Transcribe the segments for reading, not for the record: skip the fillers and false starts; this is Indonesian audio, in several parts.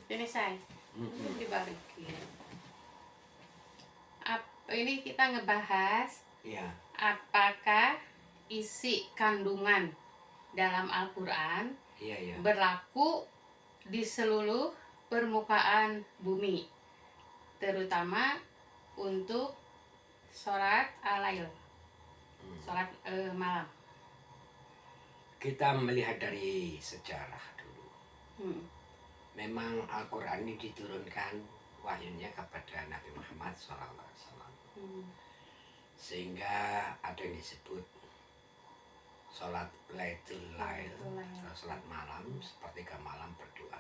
Ini saya dibalikin. Ini kita ngebahas Ya. apakah isi kandungan dalam Al-Quran Iya. berlaku di seluruh permukaan bumi, terutama untuk sholat al-lail, sholat malam. Kita melihat dari sejarah dulu. Memang Al-Quran ini diturunkan wahyunya kepada Nabi Muhammad SAW. Sehingga ada yang disebut sholat Lailatul Lail, sholat malam, sepertiga malam berdoa.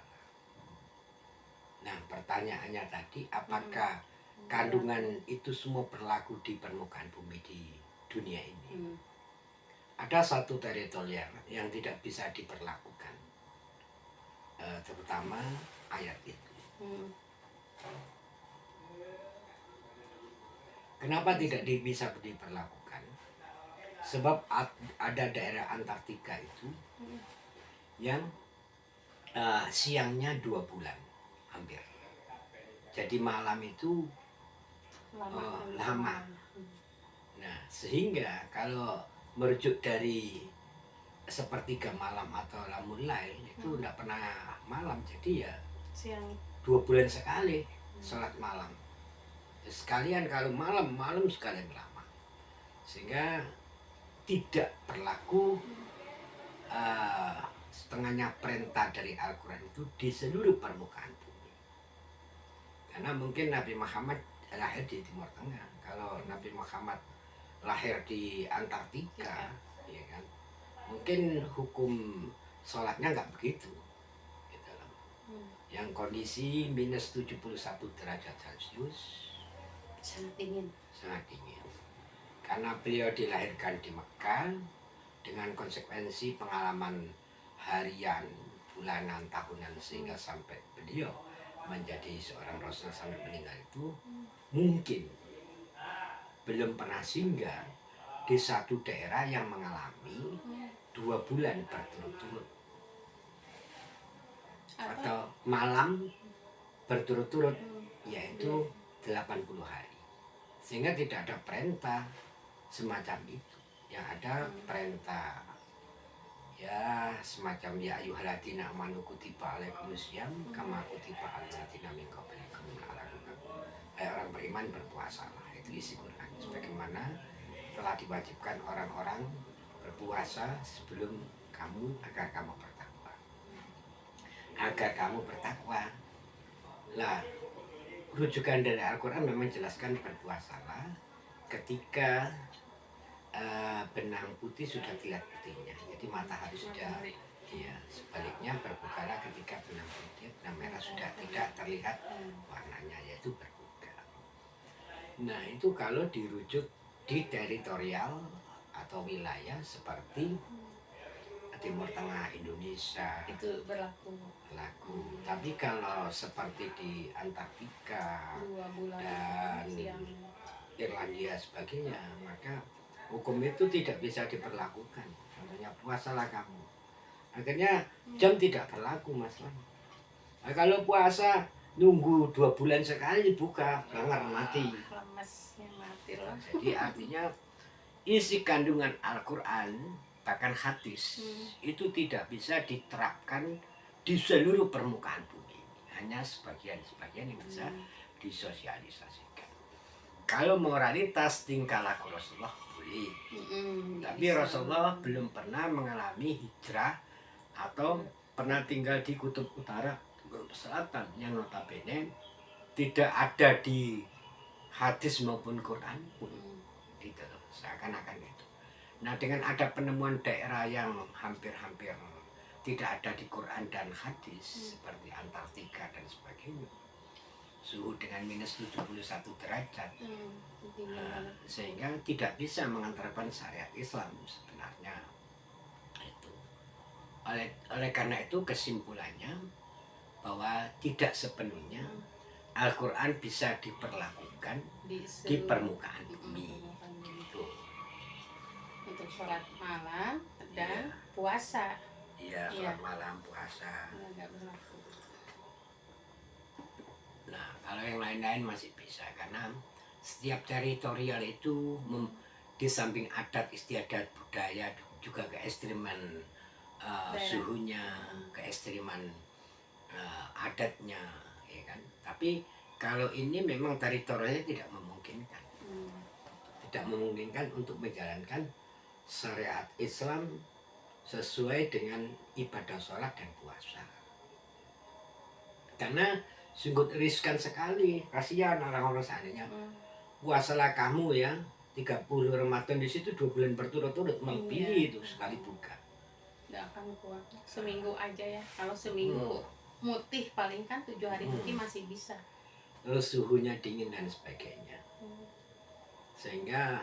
Nah, pertanyaannya tadi, apakah kandungan itu semua berlaku di permukaan bumi di dunia ini? Ada satu teritorial yang tidak bisa diperlakukan, terutama ayat itu. Kenapa tidak bisa diperlakukan? Sebab ada daerah Antartika itu yang siangnya 2 bulan hampir. Jadi malam itu lama. Nah, sehingga kalau merujuk dari sepertiga malam atau lamul lail itu tidak pernah malam, jadi ya siang 2 bulan sekali sholat malam. Sekalian kalau malam sekalian lama, sehingga tidak berlaku setengahnya perintah dari Al-Quran itu di seluruh permukaan bumi. Karena mungkin Nabi Muhammad lahir di Timur Tengah, kalau Nabi Muhammad lahir di Antartika, ya kan, mungkin hukum sholatnya nggak begitu gitu loh. Yang kondisi minus 71 derajat Celcius, sangat dingin. Karena beliau dilahirkan di Mekah dengan konsekuensi pengalaman harian, bulanan, tahunan, sehingga sampai beliau menjadi seorang Rasul sampai meninggal itu mungkin belum pernah singgah di satu daerah yang mengalami 2 bulan berturut-turut atau malam berturut-turut, yaitu 80 hari, sehingga tidak ada perintah semacam itu. Yang ada perintah ya semacam ya ayyuhalladzina amanu kutiba alaikumusiyam kama kutiba alal ladzina min qablikum la'allakum tattaqun. Orang beriman berpuasalah, itu isi Quran. Sebagaimana telah diwajibkan orang-orang berpuasa sebelum kamu agar kamu bertakwa. Lah, rujukan dari Al-Quran memang jelaskan berpuasalah ketika benang putih sudah terlihat putihnya, jadi matahari sudah, ya, sebaliknya berbukalah ketika benang putih, benang merah sudah tidak terlihat warnanya, yaitu berbuka. Nah, itu kalau dirujuk di teritorial atau wilayah seperti Timur Tengah Indonesia itu berlaku. Tapi kalau seperti di Antartika dan Irlandia sebagainya, maka hukum itu tidak bisa diperlakukan. Contohnya puasalah kamu, akhirnya jam tidak berlaku, Mas. Nah, kalau puasa nunggu 2 bulan sekali buka, kelar mati. Jadi artinya isi kandungan Al-Quran bahkan hadis itu tidak bisa diterapkan di seluruh permukaan bumi, hanya sebagian yang bisa disosialisasikan. Kalau moralitas tingkah laku Rasulullah boleh, tapi Rasulullah belum pernah mengalami hijrah atau pernah tinggal di kutub utara, kutub selatan, yang notabene tidak ada di hadis maupun Quran pun, gitu loh, seakan-akan itu. Nah, dengan ada penemuan daerah yang hampir-hampir tidak ada di Quran dan hadis, seperti Antartika dan sebagainya, suhu dengan minus 71 derajat, sehingga tidak bisa mengantarkan syariat Islam sebenarnya. Itu. Oleh karena itu kesimpulannya bahwa tidak sepenuhnya Al-Quran bisa diperlakukan di permukaan bumi. Untuk sholat malam dan puasa. Iya, sholat malam, puasa. Nggak berlaku. Nah, kalau yang lain-lain masih bisa karena setiap teritorial itu di samping adat istiadat budaya juga keekstriman Daerah. suhunya, keekstriman adatnya, ya kan. Tapi kalau ini memang teritorialnya tidak memungkinkan, tidak memungkinkan untuk menjalankan syariat Islam sesuai dengan ibadah sholat dan puasa. Karena sungguh riskan sekali, kasihan orang-orang seandainya puasalah kamu ya 30 Ramadan di situ 2 bulan berturut-turut melebihi itu sekali buka. Nggak akan kuat. Seminggu aja ya. Kalau seminggu mutih paling kan 7 hari mutih masih bisa. Terus suhunya dingin dan sebagainya. Sehingga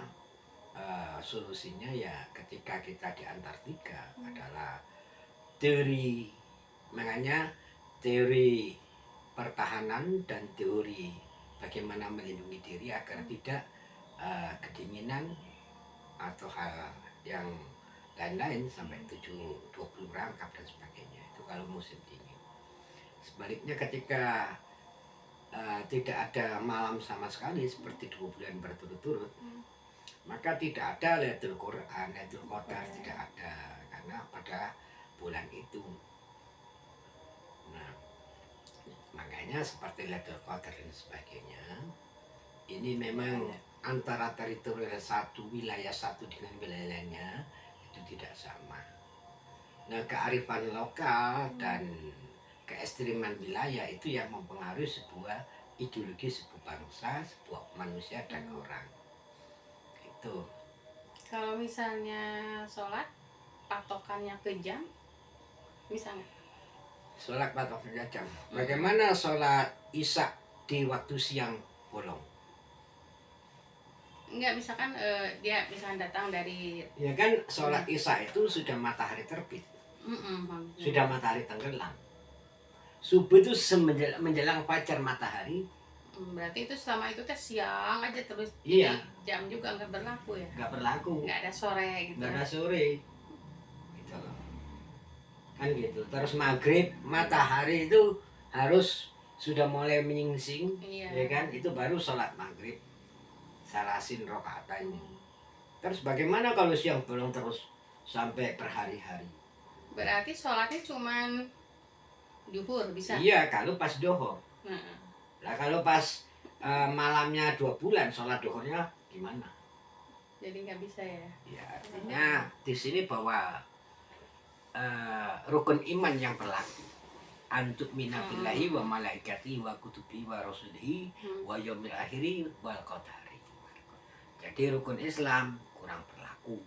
solusinya ya ketika kita di Antartika adalah teori, makanya teori pertahanan dan teori bagaimana melindungi diri agar tidak kedinginan atau hal yang lain-lain sampai 20 rangkap dan sebagainya itu kalau musim dingin. Sebaliknya ketika tidak ada malam sama sekali seperti 2 bulan berturut-turut, maka tidak ada Lailatul Quran, Lailatul Qadar tidak ada karena pada bulan itu. Nah, makanya seperti Lailatul Qadar dan sebagainya, ini memang antara teritorial satu wilayah satu dengan wilayah lainnya itu tidak sama. Nah, kearifan lokal dan keekstriman wilayah itu yang mempengaruhi sebuah ideologi sebuah bangsa, sebuah manusia dan orang. Itu. Kalau misalnya sholat patokannya ke jam, bisa nggak? Sholat patokannya jam. Bagaimana sholat Isya di waktu siang bolong? Enggak, misalkan dia misalkan datang dari Ya kan sholat Isya itu sudah matahari terbit, sudah matahari tenggelam. Subuh itu menjelang fajar matahari. Berarti itu selama itu teh siang aja terus. Iya. Jadi jam juga nggak berlaku ya? Nggak berlaku. Nggak ada sore gitu. Nggak ada sore. Gitu loh. Kan gitu. Terus maghrib matahari itu harus sudah mulai menyingsing, ya kan? Itu baru sholat maghrib. Salasin rokaatain. Terus bagaimana kalau siang bolong terus sampai berhari-hari? Berarti sholatnya cuman duhur bisa? Iya, kalau pas dohor. Nah, kalau pas malamnya 2 bulan sholat duhurnya gimana? Jadi nggak bisa ya? Ya, artinya di sini bahwa rukun iman yang berlaku. Antuk minabillahi wa malaikati wa kutubi wa rasulihi wa yaumil akhiri wal qadari. Jadi rukun Islam kurang berlaku.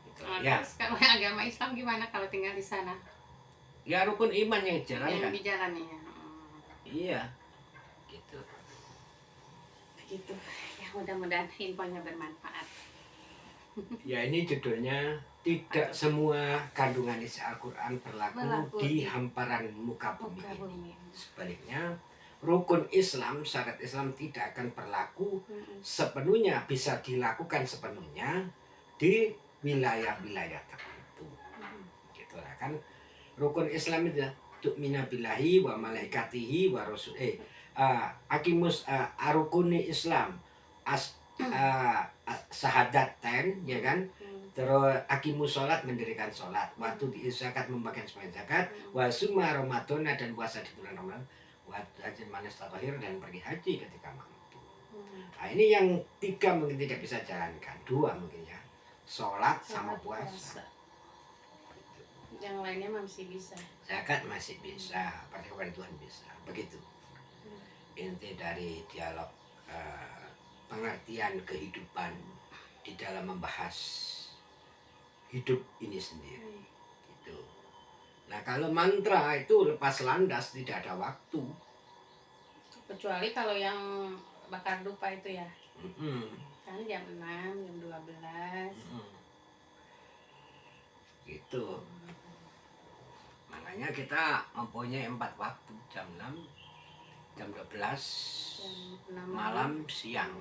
Gitu, ya. Terus kalau agama Islam gimana kalau tinggal di sana? Ya rukun iman yang dijalankan. Yang dijalani ya. Iya. Gitu. Begitu. Ya mudah-mudahan infonya bermanfaat. Ya ini judulnya tidak semua kandungan isi Al-Quran berlaku di hamparan muka bumi ini. Sebaliknya rukun Islam, syariat Islam tidak akan berlaku sepenuhnya, bisa dilakukan sepenuhnya di wilayah-wilayah tertentu. Gitulah kan rukun Islam itu tu'mina billahi wa malaikatihi wa rasul akimus arukuni Islam sahadatain, ya kan? Terus akimus sholat, mendirikan sholat, waktu diizakat membagikan sebagian zakat, wasuma Ramadan dan puasa di bulan Ramadan, wajib manis tatahir dan pergi haji ketika mampu. Nah, ini yang 3 mungkin tidak bisa jalankan, 2 mungkin ya, sholat sama puasa. Yang lainnya masih bisa. Zakat masih bisa, pada kepada Tuhan bisa, begitu. Inti dari dialog pengertian kehidupan di dalam membahas hidup ini sendiri. Gitu. Nah kalau mantra itu lepas landas tidak ada waktu. Kecuali kalau yang bakar dupa itu ya. Kan jam 6, jam 12. Gitu. Makanya kita mempunyai 4 waktu, jam 6, jam 12, jam 6 malam, siang.